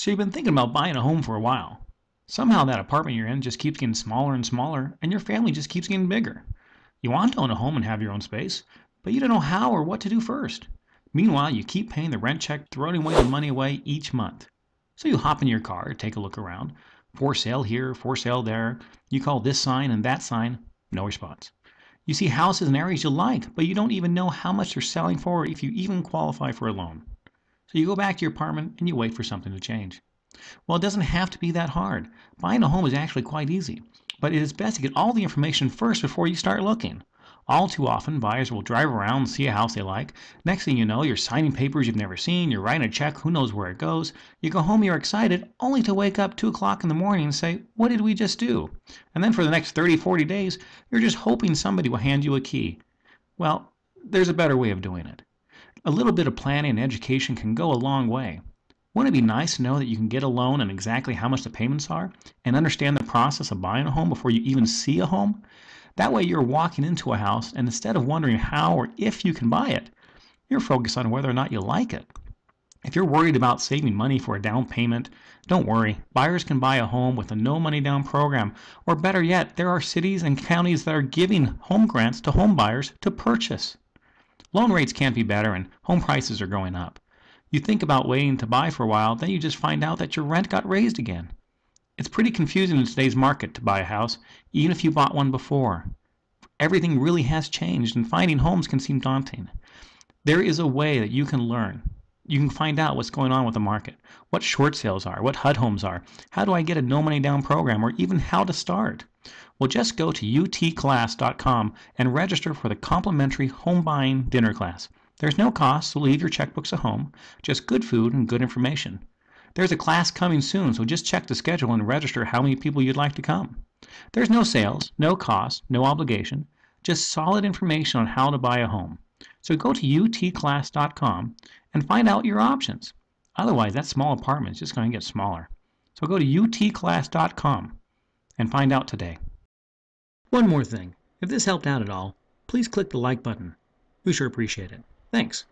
So you've been thinking about buying a home for a while. Somehow that apartment you're in just keeps getting smaller and smaller, and your family just keeps getting bigger. You want to own a home and have your own space, but you don't know how or what to do first. Meanwhile, you keep paying the rent check, throwing away the money away each month. So you hop in your car, take a look around. For sale here, for sale there. You call this sign and that sign, no response. You see houses in areas you like, but you don't even know how much they're selling for or if you even qualify for a loan. So you go back to your apartment and you wait for something to change. Well, it doesn't have to be that hard. Buying a home is actually quite easy, but it is best to get all the information first before you start looking. All too often, buyers will drive around and see a house they like. Next thing you know, you're signing papers you've never seen, you're writing a check, who knows where it goes. You go home, you're excited, only to wake up 2 o'clock in the morning and say, what did we just do? And then for the next 30, 40 days, you're just hoping somebody will hand you a key. Well, there's a better way of doing it. A little bit of planning and education can go a long way. Wouldn't it be nice to know that you can get a loan and exactly how much the payments are and understand the process of buying a home before you even see a home? That way you're walking into a house and instead of wondering how or if you can buy it, you're focused on whether or not you like it. If you're worried about saving money for a down payment, don't worry. Buyers can buy a home with a no money down program, or better yet, there are cities and counties that are giving home grants to home buyers to purchase. Loan rates can't be better and home prices are going up. You think about waiting to buy for a while, then you just find out that your rent got raised again. It's pretty confusing in today's market to buy a house, even if you bought one before. Everything really has changed and finding homes can seem daunting. There is a way that you can learn. You can find out what's going on with the market, what short sales are, what HUD homes are, how do I get a no money down program, or even how to start. Well, just go to utclass.com and register for the complimentary home buying dinner class. There's no cost, so leave your checkbooks at home, just good food and good information. There's a class coming soon, so just check the schedule and register how many people you'd like to come. There's no sales, no cost, no obligation, just solid information on how to buy a home. So go to utclass.com and find out your options. Otherwise, that small apartment is just going to get smaller. So go to utclass.com and find out today. One more thing. If this helped out at all, please click the like button. We sure appreciate it. Thanks.